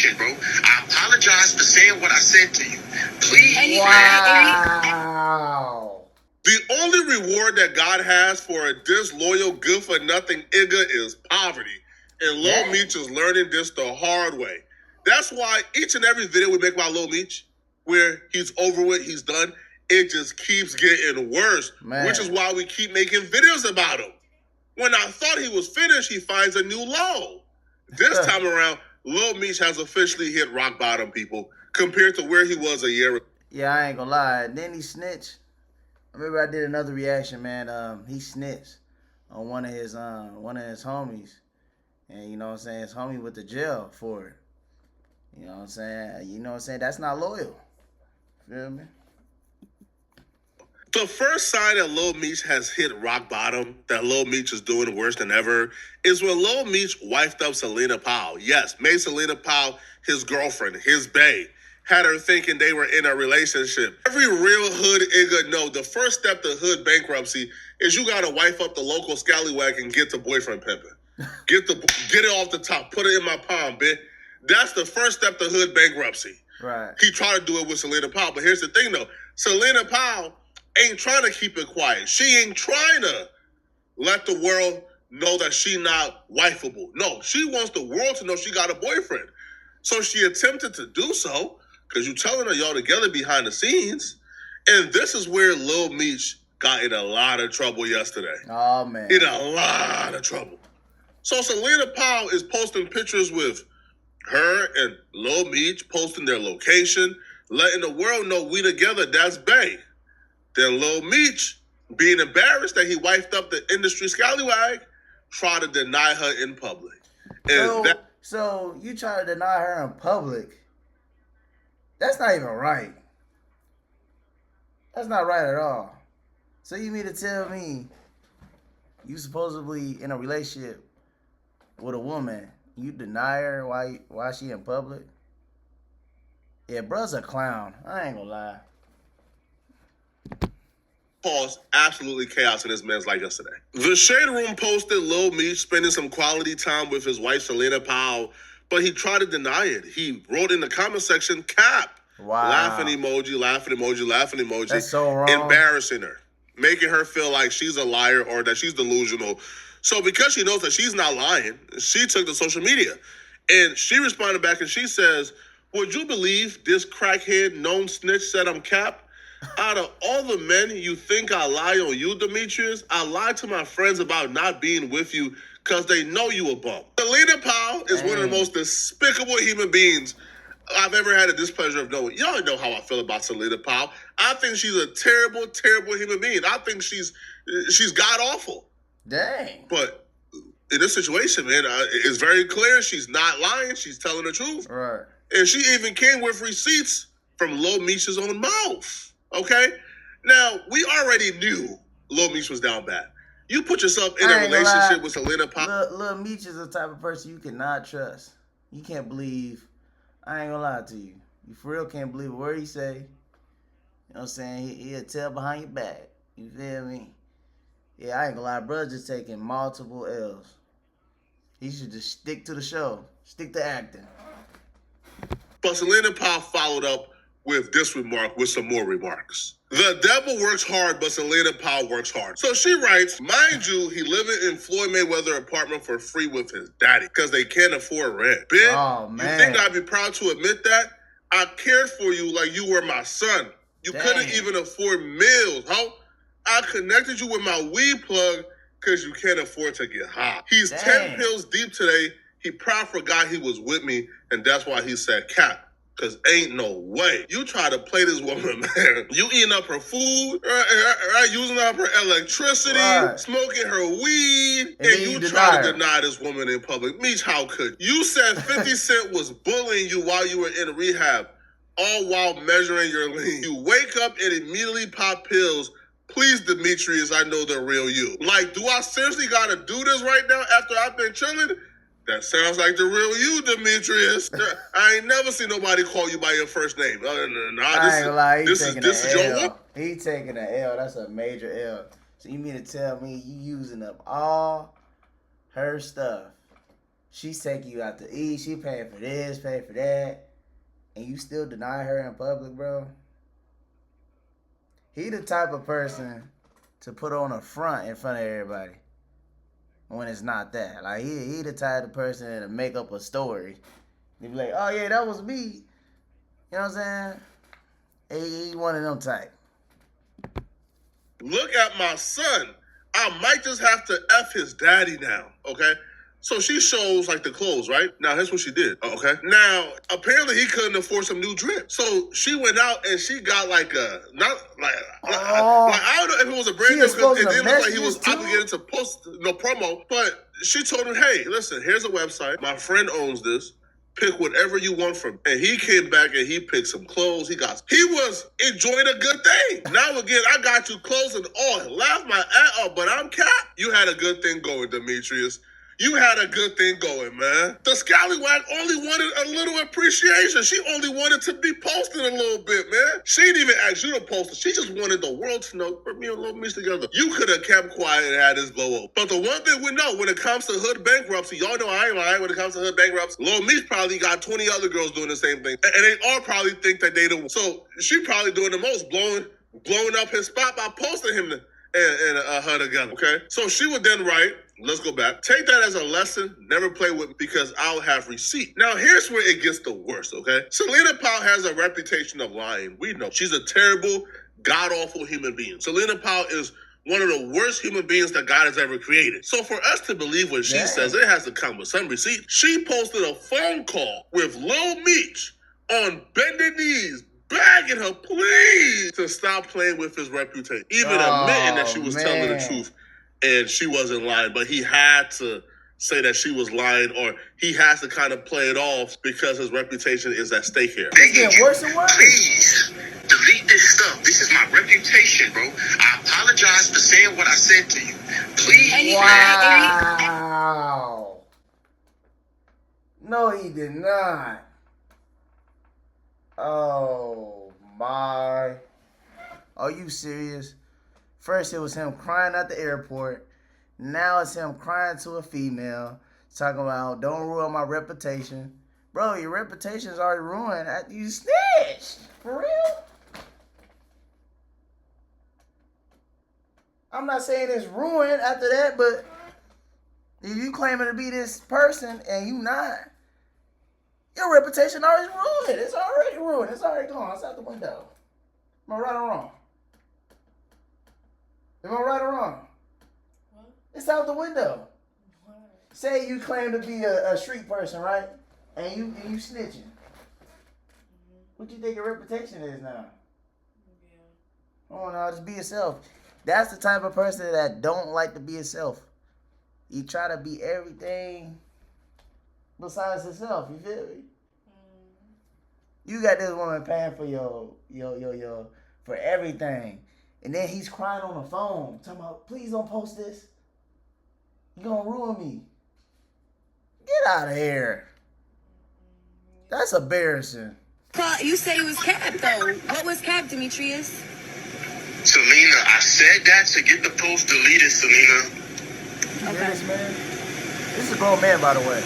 again, bro. I apologize for saying what I said to you. Please. Wow. The only reward that God has for a disloyal, good-for-nothing nigga is poverty. And Lil Meech is learning this the hard way. That's why each and every video we make about Lil Meech, where he's over with, he's done, it just keeps getting worse. Man. Which is why we keep making videos about him. When I thought he was finished, he finds a new low. This time around, Lil Meech has officially hit rock bottom, people, compared to where he was a year ago. Yeah, I ain't gonna lie. Then he snitched. I remember I did another reaction, man. He snitched on one of his homies. And you know what I'm saying, his homie went to jail for it. You know what I'm saying? You know what I'm saying? That's not loyal. Feel me? The first sign that Lil Meech has hit rock bottom, that Lil Meech is doing worse than ever, is when Lil Meech wifed up Selena Powell. Yes, made Selena Powell his girlfriend, his bae. Had her thinking they were in a relationship. Every real hood nigga know the first step to hood bankruptcy is you gotta wife up the local scallywag and get to boyfriend pimping. Get it off the top, put it in my palm, bitch. That's the first step to hood bankruptcy. Right. He tried to do it with Selena Powell, but here's the thing though. Selena Powell ain't trying to keep it quiet. She ain't trying to let the world know that she not wifeable. No, she wants the world to know she got a boyfriend. So she attempted to do so, because you telling her y'all together behind the scenes. And this is where Lil Meech got in a lot of trouble yesterday. Oh, man. In a lot of trouble. So Selena Powell is posting pictures with her and Lil Meech, posting their location, letting the world know we together, that's bae. Then Lil Meech, being embarrassed that he wifed up the industry scallywag, tried to deny her in public. So you try to deny her in public. That's not even right. That's not right at all. So you mean to tell me you supposedly in a relationship with a woman, you deny her why she in public? Yeah, bruh's a clown. I ain't gonna lie. Caused absolutely chaos in his man's life yesterday. The Shade Room posted Lil Meech spending some quality time with his wife, Selena Powell, but he tried to deny it. He wrote in the comment section, cap. Wow. Laughing emoji, laughing emoji, laughing emoji. That's so wrong. Embarrassing her. Making her feel like she's a liar or that she's delusional. So because she knows that she's not lying, she took to social media. And she responded back and she says, would you believe this crackhead known snitch said I'm cap? Out of all the men you think I lie on you, Demetrius, I lie to my friends about not being with you because they know you a bum. Selena Powell is one of the most despicable human beings I've ever had the displeasure of knowing. Y'all know how I feel about Selena Powell. I think she's a terrible, terrible human being. I think she's god awful. Dang. But in this situation, man, it's very clear she's not lying. She's telling the truth. Right. And she even came with receipts from Lil Meech's own mouth. Okay? Now, we already knew Lil Meech was down bad. You put yourself in a relationship with Selena Powell. Lil Meech is the type of person you cannot trust. You can't believe. I ain't gonna lie to you. You for real can't believe a word he say. You know what I'm saying? He'll tell behind your back. You feel me? Yeah, I ain't gonna lie. Bruh just taking multiple L's. He should just stick to the show. Stick to acting. But Selena Powell followed up with this remark with some more remarks. The devil works hard, but Selena Powell works hard. So she writes, mind you, he living in Floyd Mayweather apartment for free with his daddy because they can't afford rent. Bitch, oh, man. You think I'd be proud to admit that? I cared for you like you were my son. You couldn't even afford meals, ho. I connected you with my weed plug because you can't afford to get high. He's 10 pills deep today. He proud forgot he was with me, and that's why he said cap. Because ain't no way. You try to play this woman, man. You eating up her food, right? Using up her electricity, smoking her weed, and you try to deny this woman in public. Meech, how could you? You said 50 Cent was bullying you while you were in rehab, all while measuring your lean. You wake up and immediately pop pills. Please, Demetrius, I know the real you. Like, do I seriously gotta do this right now after I've been chilling? That sounds like the real you, Demetrius. I ain't never seen nobody call you by your first name. I ain't gonna lie, this is your one. He taking an L. That's a major L. So you mean to tell me you using up all her stuff She's taking you out to eat. She paying for this, paying for that, and you still deny her in public, bro. He the type of person to put on a front in front of everybody when it's not that. Like he the type of person to make up a story. They be like, oh yeah, that was me. You know what I'm saying? He one of them type. Look at my son. I might just have to F his daddy now, okay? So she shows like the clothes, right? Now here's what she did, okay? Now, apparently he couldn't afford some new drip. So she went out and she got like a, I don't know if it was a brand new, because it didn't look like he was obligated to post no promo, but she told him, hey, listen, here's a website. My friend owns this. Pick whatever you want from. And he came back and he picked some clothes. He was enjoying a good thing. Now again, I got you clothes and all. Laugh my ass off, but I'm cap. You had a good thing going, Demetrius. You had a good thing going, man. The scallywag only wanted a little appreciation. She only wanted to be posted a little bit, man. She didn't even ask you to post it. She just wanted the world to know, put me and Lil Meech together. You could have kept quiet and had this blow up. But the one thing we know, when it comes to hood bankruptcy, y'all know I ain't lying, when it comes to hood bankruptcy, Lil Meech probably got 20 other girls doing the same thing. And they all probably think that they the one. So she probably doing the most, blowing up his spot by posting him and her together, okay? So she would then write, let's go back. Take that as a lesson. Never play with me because I'll have receipt. Now, here's where it gets the worst, okay? Selena Powell has a reputation of lying. We know. She's a terrible, god-awful human being. Selena Powell is one of the worst human beings that God has ever created. So for us to believe what she says, it has to come with some receipt. She posted a phone call with Lil Meech on bended knees, begging her, please, to stop playing with his reputation. Even admitting that she was telling the truth and she wasn't lying, but he had to say that she was lying, or he has to kind of play it off because his reputation is at stake here. It's getting worse and worse. Please delete this stuff. This is my reputation, bro. I apologize for saying what I said to you. Please. Wow. No, he did not. Oh my. Are you serious? First it was him crying at the airport. Now it's him crying to a female, talking about don't ruin my reputation. Bro, your reputation is already ruined after you snitched. For real? I'm not saying it's ruined after that, but if you claiming to be this person and you not, your reputation already ruined. It's already ruined. It's already gone. It's out the window. Am I right or wrong? Am I right or wrong? What? It's out the window. What? Say you claim to be a street person, right? And you snitching. Mm-hmm. What you think your reputation is now? Yeah. Oh no, just be yourself. That's the type of person that don't like to be yourself. You try to be everything besides yourself. You feel me? You got this woman paying for your for everything. And then he's crying on the phone, talking about, please don't post this. You're gonna ruin me. Get out of here. That's embarrassing. You said it was capped, though. What was capped, Demetrius? Selena, I said that to get the post deleted, Selena. Okay. This man? This is a grown man, by the way.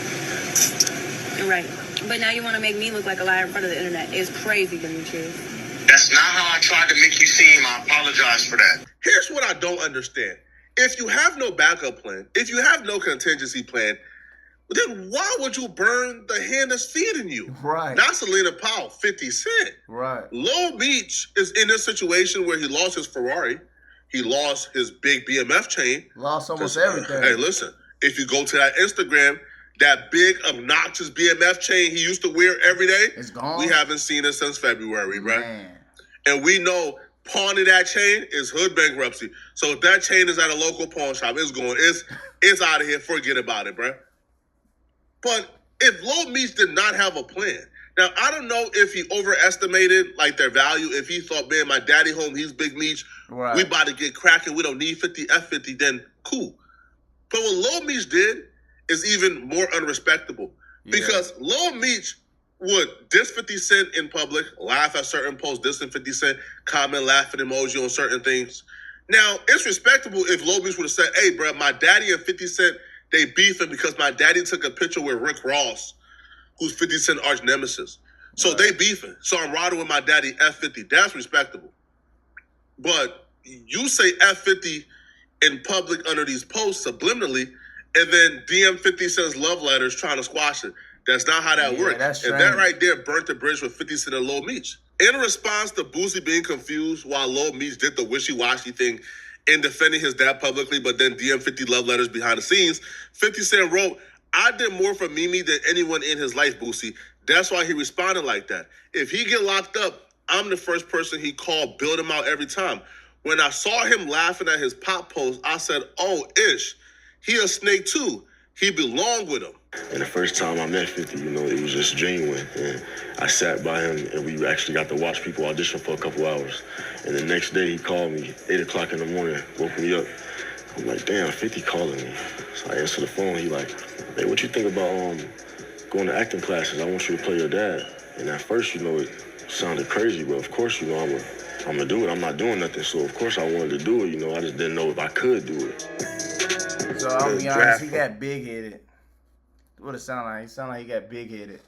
You're right. But now you want to make me look like a liar in front of the internet. It's crazy, Demetrius. That's not how I tried to make you seem. I apologize for that. Here's what I don't understand. If you have no backup plan, if you have no contingency plan, then why would you burn the hand that's feeding you? Right. Not Selena Powell, 50 Cent. Right. Lil Meech is in this situation where he lost his Ferrari. He lost his big BMF chain. Lost almost everything. Hey, listen, if you go to that Instagram, that big, obnoxious BMF chain he used to wear every day, it's gone. We haven't seen it since February, right? Man. And we know pawning that chain is hood bankruptcy. So if that chain is at a local pawn shop, it's going. It's out of here. Forget about it, bro. But if Lil Meech did not have a plan, now I don't know if he overestimated like their value. If he thought, man, my daddy home, he's Big Meech. Right. We about to get cracking. We don't need 50 F50. Then cool. But what Lil Meech did is even more unrespectable because Lil Meech would diss 50 Cent in public, laugh at certain posts, dissing 50 Cent, comment, laughing emoji on certain things. Now, it's respectable if Lil Meech would have said, hey, bro, my daddy and 50 Cent, They beefing because my daddy took a picture with Rick Ross, who's 50 Cent arch nemesis. So they beefing. So I'm riding with my daddy F50. That's respectable. But you say F50 in public under these posts subliminally, and then DM 50 Cent's love letters trying to squash it. That's not how that works. That's and that right there burnt the bridge with 50 Cent and Lil Meech. In response to Boosie being confused while Lil Meech did the wishy-washy thing in defending his dad publicly, but then DM 50 love letters behind the scenes, 50 Cent wrote, "I did more for Mimi than anyone in his life, Boosie. That's why he responded like that. If he get locked up, I'm the first person he called, build him out every time. When I saw him laughing at his pop post, I said, oh, ish, he a snake too. He belonged with him." And the first time I met 50, you know, it was just genuine. And I sat by him, and we actually got to watch people audition for a couple hours. And the next day, he called me, 8 o'clock in the morning, woke me up. I'm like, damn, 50 calling me. So I answer the phone. He like, hey, what you think about going to acting classes? I want you to play your dad. And at first, you know, it sounded crazy, but of course, you know, I'm gonna do it. I'm not doing nothing, so of course I wanted to do it. You know, I just didn't know if I could do it. So I'll be honest, he got big-headed. What it sound like? He sound like he got big-headed.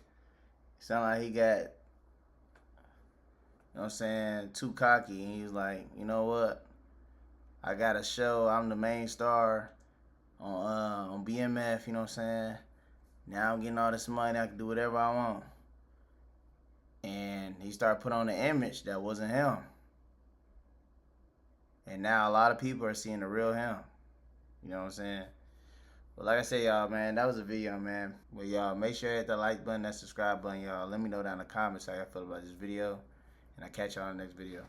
Sound like he got, you know what I'm saying, too cocky. And he was like, you know what? I got a show. I'm the main star on BMF, you know what I'm saying? Now I'm getting all this money. I can do whatever I want. And he started putting on an image that wasn't him. And now a lot of people are seeing the real him. You know what I'm saying? But like I said, y'all, man, that was a video, man. But y'all, make sure you hit that like button, that subscribe button, y'all. Let me know down in the comments how y'all feel about this video. And I'll catch y'all in the next video.